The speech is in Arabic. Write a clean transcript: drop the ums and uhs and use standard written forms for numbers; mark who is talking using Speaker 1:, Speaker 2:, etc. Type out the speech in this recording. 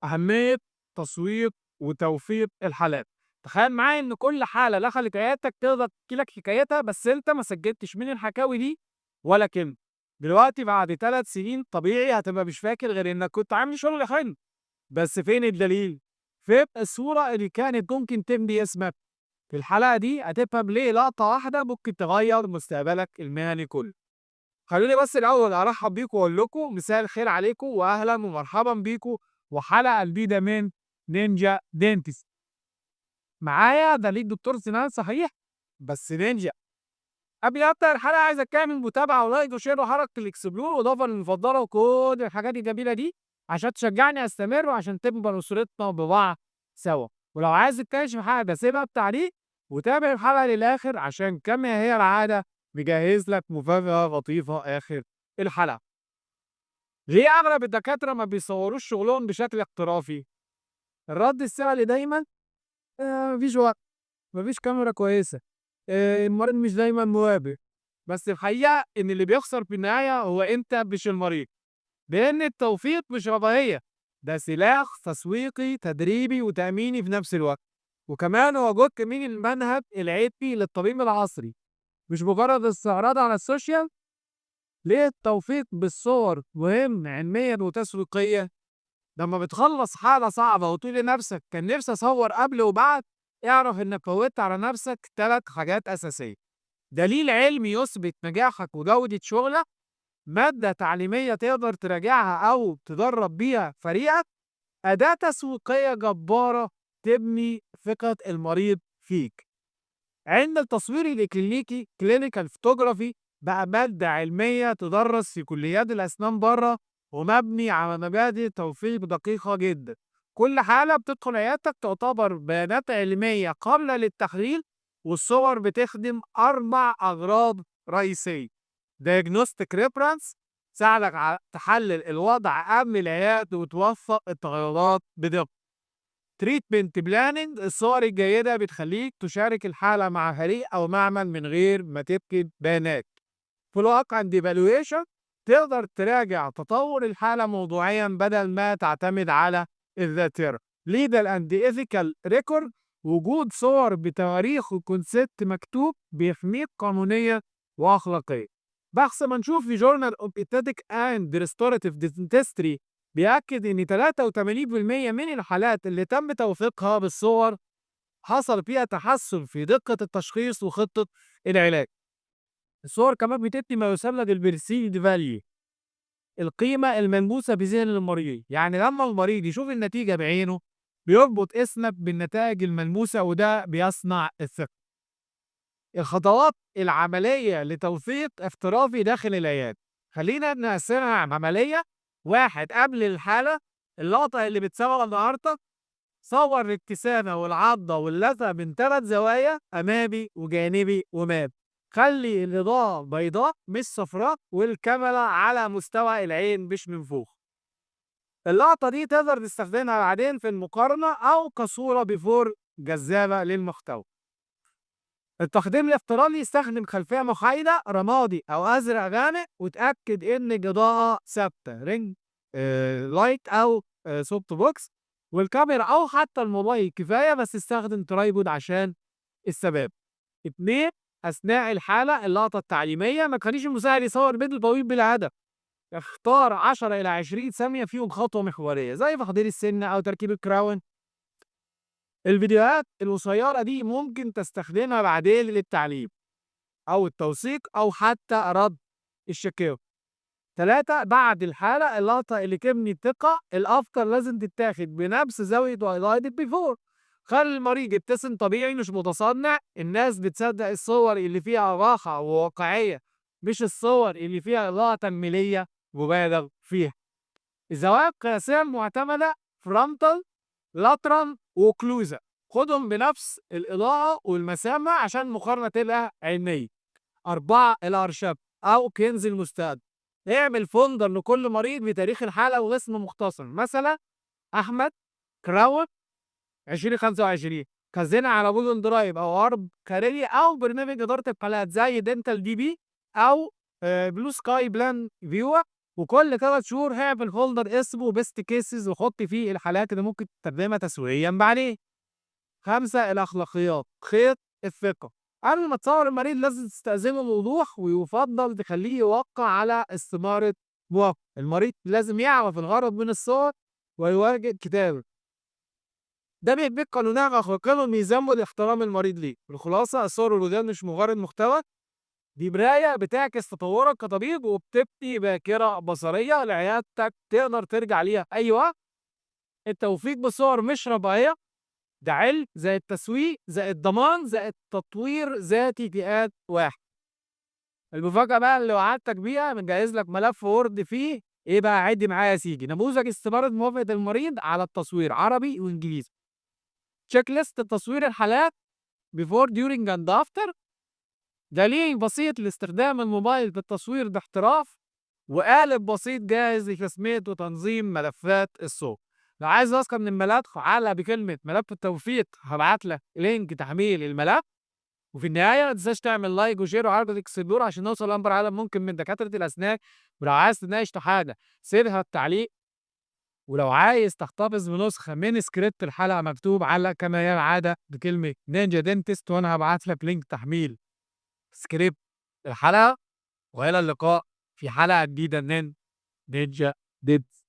Speaker 1: أهمية تسويق وتوفير الحالات. تخيل معايا إن كل حالة دخلت عيادتك تقدر تحكي لك حكايتها، بس أنت ما سجلتش من الحكاوي دي ولا كلمة. دلوقتي بعد 3 سنين طبيعي هتبقى مش فاكر غير إنك كنت عامل شغل حلو، بس فين الدليل؟ فين الصورة اللي كانت ممكن تمضي اسمك؟ في الحلقة دي هتفهم ليه لقطة واحدة ممكن تغير مستقبلك المهني كله. خلوني بس الأول أرحب بيكم وأقول لكم مساء الخير عليكم وأهلا ومرحبا بيكم وحلقة جديدة من نينجا دينتست. معايا دليل دكتور سنان صحيح بس نينجا. قبل ما أبدأ الحلقة عايزك تعمل متابعة ولايك وشير وحركة الإكسبلور وإضافة للمفضلة وكل الحاجات الجميلة دي عشان تشجعني أستمر وعشان تكبر أسرتنا ببعض سوا. ولو عايز تتكلم في حاجة سيبها بتعليق وتابع الحلقة للآخر عشان كما هي العادة مجهز لك مفاجأة لطيفة آخر الحلقة. ليه أغلب الدكاترة ما بيصوروش شغلهم بشكل احترافي؟ الرد السهل دايما مفيش وقت، مفيش كاميرا كويسة، المريض مش دايما موافق. بس الحقيقة إن اللي بيخسر في النهاية هو أنت مش المريض، لأن التوفيق مش رفاهية، ده سلاح تسويقي تدريبي وتأميني في نفس الوقت. وكمان هو جزء من المنهج العلمي للطبيب العصري، مش مجرد استعراض على السوشيال. ليه التوفيق بالصور مهم علميا وتسويقيا؟ لما بتخلص حالة صعبة وتقول لنفسك كان نفسي أصور قبل وبعد، اعرف إنك فوتت على نفسك 3 حاجات أساسية: دليل علمي يثبت نجاحك وجودة شغلك، مادة تعليمية تقدر تراجعها أو تدرب بيها فريقك، أداة تسويقية جبارة تبني ثقة المريض فيك. عند التصوير الإكلينيكي كلينيكال فوتوغرافي بقى مادة علمية تدرس في كليات الأسنان بره ومبني على مبادئ توثيق دقيقة جدا. كل حالة بتدخل عيادتك تعتبر بيانات علمية قابلة للتحليل، والصور بتخدم 4 أغراض رئيسية: diagnostic reference تساعدك على تحلل الوضع قبل العيادة وتوفق التغيرات بدقة. تريتمنت بلاننج الصور الجيدة بتخليك تشارك الحالة مع فريق أو معمل من غير ما تفقد بيانات. فولو اب اند ايفالويشن تقدر تراجع تطور الحالة موضوعيا بدل ما تعتمد على الذاكرة. ليجال اند ايثيكال ريكورد وجود صور بتواريخ وكونسبت مكتوب بيحميك قانونيا واخلاقيا. بحث منشور في جورنال اوف ايتيك اند ريستوراتيف دينتستري بيأكد إن 83% من الحالات اللي تم توثيقها بالصور حصل فيها تحسن في دقة التشخيص وخطة العلاج. الصور كمان بتدي ما يسمى بالبرسيد فاليو، القيمة الملموسة في ذهن المريض. يعني لما المريض يشوف النتيجة بعينه بيربط اسمك بالنتائج الملموسة وده بيصنع الثقة. الخطوات العملية لتوثيق احترافي داخل العيادة، خلينا نقسمها عملية. 1. قبل الحالة، اللقطة اللي بتصور النهاردة، صور الابتسامة والعضة واللثة من 3 زوايا: أمامي وجانبي وماب. خلي الإضاءة بيضاء مش صفراء والكاميرا على مستوى العين مش من فوق. اللقطة دي تقدر تستخدمها بعدين في المقارنة أو كصورة بيفور جذابة للمحتوى. التقديم الافتراضي يستخدم خلفية محايدة رمادي أو أزرق غامق وتأكد إن الإضاءة ثابتة رينج لايت أو سوفت بوكس، والكاميرا أو حتى الموبايل كفاية بس استخدم ترايبود عشان الثبات. 2. أثناء الحالة اللقطة التعليمية ما تخليش المساعد يصور فيديو طويل بلا هدف. اختار 10 إلى 20 ثانية فيهم خطوة محورية زي تحضير السنة أو تركيب الكراون. الفيديوهات القصيرة دي ممكن تستخدمها بعدين للتعليم أو التوثيق أو حتى رد الشكاوى. 3. بعد الحالة اللقطة اللي تبني الثقة الأفضل لازم تتاخد بنفس زاوية highlighted before. خلي المريض يبتسم طبيعي مش متصنع. الناس بتصدق الصور اللي فيها راحة وواقعية، مش الصور اللي فيها إضاءة تجميلية مبالغ فيها. الزوايا القياسية المعتمدة: فرونتال، لاترال، وكلوزا. خدهم بنفس الإضاءة والمسامة عشان المقارنة تبقى علمية. 4. الأرشفة أو كنز المستقبل. اعمل فولدر لكل مريض بتاريخ الحالة واسم مختصر، مثلا أحمد كراون 2025. خزنها على جوجل درايف أو أرب كاريري أو برنامج إدارة الحالات زي دينتال دي بي أو بلو سكاي بلان فيو. وكل 3 شهور اعمل فولدر اسمه best cases وحط فيه الحالات اللي ممكن تستخدمها تسويقيًا بعدين. 5 الأخلاقيات، خيط الثقة. قبل ما تصور المريض لازم تستأذنه بوضوح ويُفضّل تخلّيه يوقّع على استمارة موافقة. المريض لازم يعرف الغرض من الصور ويواجه الكتابة. ده بيدّيك قانونيًا أخلاقيًا وميزان لاحترام المريض ليك. الخلاصة الصور والفيديوهات مش مجرد محتوى، دي مراية بتعكس تطوّرك كطبيب وبتبني ذاكرة بصرية لعيادتك تقدر ترجع ليها في أي وقت. التوثيق بصور مش رفاهية، ده علم زائد تسويق زائد ضمان زائد تطوير ذاتي في آن واحد. المفاجأة بقى اللي وعدتك بيها مجهّز لك ملف وورد فيه إيه بقى، عِد معايا يا سيدي، نموذج استمارة موافقة المريض على التصوير عربي وإنجليزي، check list تصوير الحالات before during and after، دليل بسيط لاستخدام الموبايل في التصوير باحتراف، وقالب بسيط جاهز لتسمية وتنظيم ملفات الصوت. لو عايز نسخة من الملف علّق بكلمة ملف التوثيق هابعت لك لينك تحميل الملف. وفي النهاية ما تنساش تعمل لايك وشير وعرض اكسبلور عشان نوصل لأكبر عدد ممكن من دكاترة الأسنان. ولو عايز تناقش في حاجة سيبها في تعليق. ولو عايز تحتفظ بنسخة من سكريبت الحلقة مكتوب على كما هي العادة بكلمة نينجا دينتست وأنا هبعت لك لينك تحميل سكريبت الحلقة. وإلى اللقاء في حلقة جديدة من نينجا دينتست.